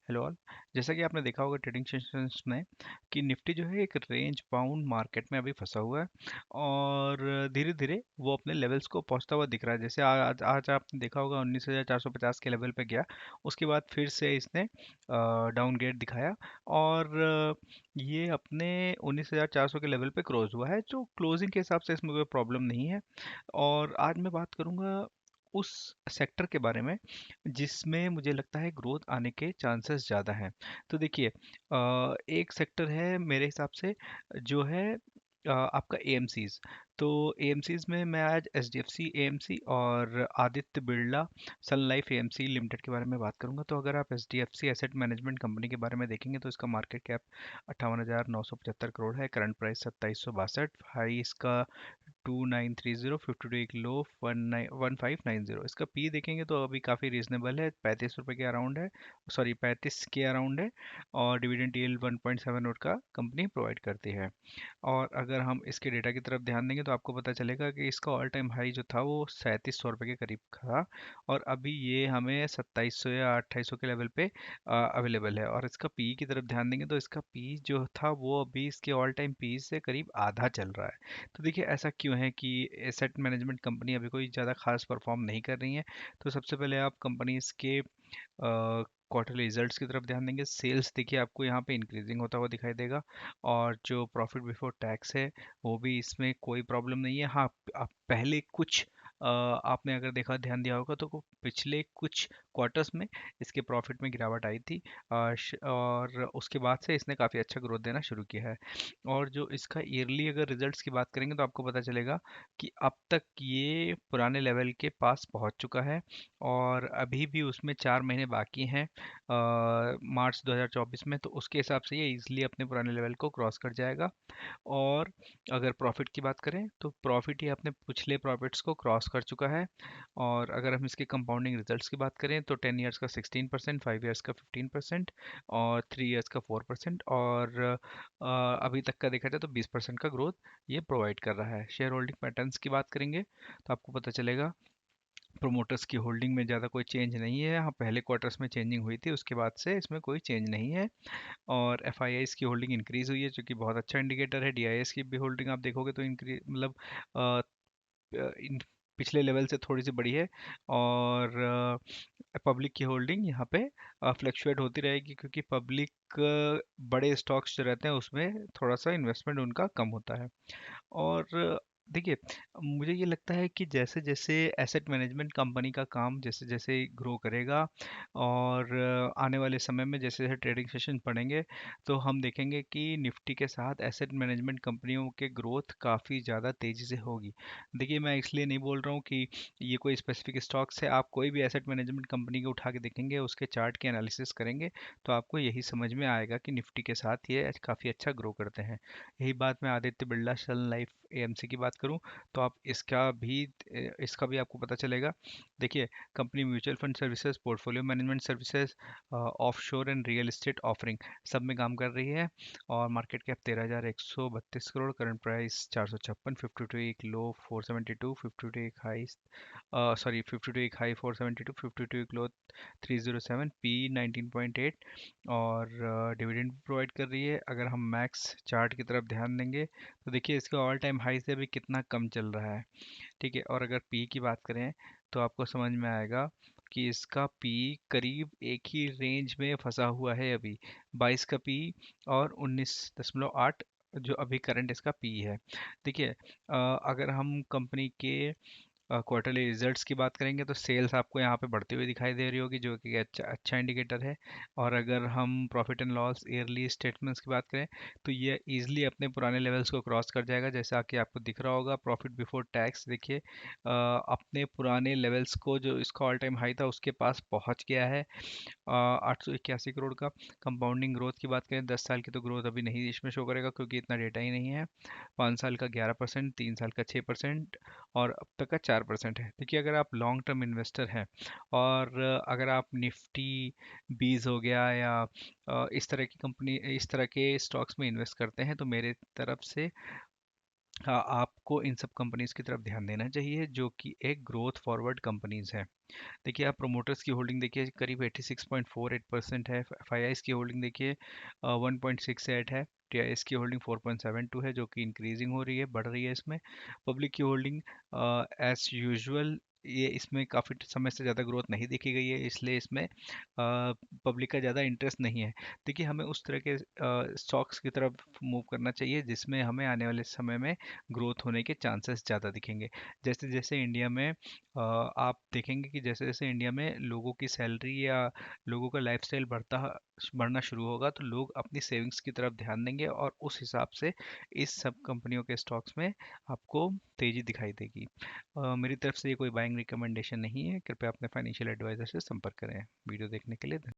Hello all. जैसा कि आपने देखा होगा ट्रेडिंग सेशंस में कि निफ्टी जो है एक रेंज बाउंड मार्केट में अभी फंसा हुआ है और धीरे धीरे वो अपने लेवल्स को पहुंचता हुआ दिख रहा है। जैसे आज आपने देखा होगा 19,450 के लेवल पे गया। उसके बाद फिर से इसने डाउनग्रेड दिखाया और ये अपने 19,400 के लेवल पे क्लोज हुआ है, जो क्लोजिंग के हिसाब से इसमें कोई प्रॉब्लम नहीं है। और आज मैं बात करूंगा उस सेक्टर के बारे में जिसमें मुझे लगता है ग्रोथ आने के चांसेस ज़्यादा हैं। तो देखिए, एक सेक्टर है मेरे हिसाब से जो है आपका एएमसीज। तो एएमसीज में मैं आज एचडीएफसी एएमसी और आदित्य बिरला सन लाइफ एएमसी लिमिटेड के बारे में बात करूंगा। तो अगर आप एचडीएफसी एसेट मैनेजमेंट कंपनी के बारे में देखेंगे तो इसका मार्केट कैप 58,975 करोड़ है। करंट प्राइस 2762, हाई इसका 2930, 52 एक लो 1590। इसका पी देखेंगे तो अभी काफ़ी रीजनेबल है, 35 रुपये के अराउंड है, सॉरी 35 के अराउंड है। और डिविडेंड यील्ड 1.7 का कंपनी प्रोवाइड करती है। और अगर हम इसके डेटा की तरफ ध्यान देंगे तो आपको पता चलेगा कि इसका ऑल टाइम हाई जो था वो 3700 रुपये के करीब था और अभी ये हमें 2700 या 2800 के लेवल पे अवेलेबल है। और इसका पी की तरफ ध्यान देंगे तो इसका पी जो था वो अभी इसके ऑल टाइम पी से करीब आधा चल रहा है। तो देखिए, ऐसा क्यों है कि एसेट मैनेजमेंट कंपनी अभी कोई ज़्यादा खास परफॉर्म नहीं कर रही है। तो सबसे पहले आप कंपनीज के क्वार्टरली रिजल्ट्स की तरफ ध्यान देंगे। सेल्स देखिए आपको यहाँ पे इंक्रीजिंग होता हुआ दिखाई देगा और जो प्रॉफिट बिफोर टैक्स है वो भी इसमें कोई प्रॉब्लम नहीं है। हाँ, आप पहले कुछ आपने अगर देखा ध्यान दिया होगा तो पिछले कुछ क्वार्टर्स में इसके प्रॉफिट में गिरावट आई थी। और उसके बाद से इसने काफ़ी अच्छा ग्रोथ देना शुरू किया है। और जो इसका ईयरली अगर रिजल्ट्स की बात करेंगे तो आपको पता चलेगा कि अब तक ये पुराने लेवल के पास पहुंच चुका है और अभी भी उसमें 4 महीने बाकी हैं मार्च 2024 में। तो उसके हिसाब से ये इजीली अपने पुराने लेवल को क्रॉस कर जाएगा। और अगर प्रॉफिट की बात करें तो प्रॉफिट ये अपने पिछले प्रॉफिट्स को क्रॉस कर चुका है। और अगर हम इसके कंपाउंडिंग रिजल्ट्स की बात करें तो 10 ईयर्स का 16%, 5 ईयर्स का 15% और 3 ईयर्स का 4%। और अभी तक का देखा जाए तो 20% का ग्रोथ ये प्रोवाइड कर रहा है। शेयर होल्डिंग पैटर्न्स की बात करेंगे तो आपको पता चलेगा प्रोमोटर्स की होल्डिंग में ज़्यादा कोई चेंज नहीं है। हाँ, पहले क्वार्टर्स में चेंजिंग हुई थी, उसके बाद से इसमें कोई चेंज नहीं है। और एफ आई आईज़ की होल्डिंग इंक्रीज़ हुई है जो कि बहुत अच्छा इंडिकेटर है। डी आई एस की भी होल्डिंग आप देखोगे तो इंक्रीज मतलब अ, इन पिछले लेवल से थोड़ी सी बड़ी है। और पब्लिक की होल्डिंग यहाँ पे फ्लक्चुएट होती रहेगी क्योंकि पब्लिक बड़े स्टॉक्स जो रहते हैं उसमें थोड़ा सा इन्वेस्टमेंट उनका कम होता है। और देखिए, मुझे ये लगता है कि जैसे जैसे एसेट मैनेजमेंट कंपनी का काम जैसे जैसे ग्रो करेगा और आने वाले समय में जैसे जैसे ट्रेडिंग सेशन पढ़ेंगे तो हम देखेंगे कि निफ्टी के साथ एसेट मैनेजमेंट कंपनियों के ग्रोथ काफ़ी ज़्यादा तेज़ी से होगी। देखिए, मैं इसलिए नहीं बोल रहा हूँ कि ये कोई स्पेसिफिक स्टॉक्स है। आप कोई भी एसेट मैनेजमेंट कंपनी के उठा के देखेंगे, उसके चार्ट के एनालिसिस करेंगे तो आपको यही समझ में आएगा कि निफ्टी के साथ ये काफ़ी अच्छा ग्रो करते हैं। यही बात मैं आदित्य बिरला सन लाइफ एएमसी की बात करूं तो आप इसका भी आपको पता चलेगा। देखिए, company mutual fund services, portfolio management services, offshore and real estate offering सब में काम कर रही है। और market cap 13,132 crore, current price 456, 52 एक लो 472, 52 एक हाई, सॉरी 52 एक हाई 472, 52 एक लो 307, पी 19.8। और डिविडेंड प्रोवाइड कर रही है। अगर हम मैक्स चार्ट की तरफ ध्यान देंगे तो देखिए इसका ऑल टाइम हाई से अभी कितना कम चल रहा है। ठीक है, और अगर पी की बात करें तो आपको समझ में आएगा कि इसका पी करीब एक ही रेंज में फंसा हुआ है अभी, 22 का पी और 19.8 जो अभी करंट इसका पी है। देखिए, अगर हम कंपनी के क्वार्टरली रिजल्ट्स की बात करेंगे तो सेल्स आपको यहाँ पे बढ़ती हुई दिखाई दे रही होगी जो कि अच्छा अच्छा इंडिकेटर है। और अगर हम profit and loss yearly statements की बात करें तो ये इजीली अपने पुराने लेवल्स को क्रॉस कर जाएगा। जैसा कि आपको दिख रहा होगा प्रॉफिट बिफोर टैक्स देखिए अपने पुराने लेवल्स को, जो इसका ऑल टाइम हाई था उसके पास पहुँच गया है। 881 करोड़ का। कंपाउंडिंग ग्रोथ की बात करें 10 साल की तो ग्रोथ अभी नहीं इसमें शो करेगा क्योंकि इतना डेटा ही नहीं है। 5 साल का 11%, 3 साल का 6% और अब तक का 4% है। देखिए, अगर आप लॉन्ग टर्म इन्वेस्टर हैं और अगर आप निफ्टी बीज हो गया या इस तरह की कंपनी, इस तरह के स्टॉक्स में इन्वेस्ट करते हैं तो मेरे तरफ से हाँ, आपको इन सब कंपनीज की तरफ ध्यान देना चाहिए जो कि एक ग्रोथ फॉरवर्ड कंपनीज है। देखिए आप प्रोमोटर्स की होल्डिंग देखिए करीब 86.48% है। फाइव की होल्डिंग देखिए 1.68 है। टीआईएस की होल्डिंग 4.72 है जो कि इंक्रीजिंग हो रही है, बढ़ रही है इसमें। पब्लिक की होल्डिंग एज यूजुअल, ये इसमें काफ़ी समय से ज़्यादा ग्रोथ नहीं देखी गई है, इसलिए इसमें पब्लिक का ज़्यादा इंटरेस्ट नहीं है। देखिए हमें उस तरह के स्टॉक्स की तरफ मूव करना चाहिए जिसमें हमें आने वाले समय में ग्रोथ होने के चांसेस ज़्यादा दिखेंगे। जैसे जैसे इंडिया में आप देखेंगे कि जैसे जैसे इंडिया में लोगों की सैलरी या लोगों का लाइफस्टाइल बढ़ना शुरू होगा तो लोग अपनी सेविंग्स की तरफ ध्यान देंगे और उस हिसाब से इस सब कंपनियों के स्टॉक्स में आपको तेज़ी दिखाई देगी। मेरी तरफ से ये कोई बाइंग रिकमेंडेशन नहीं है, कृपया अपने फाइनेंशियल एडवाइजर से संपर्क करें। वीडियो देखने के लिए धन्यवाद।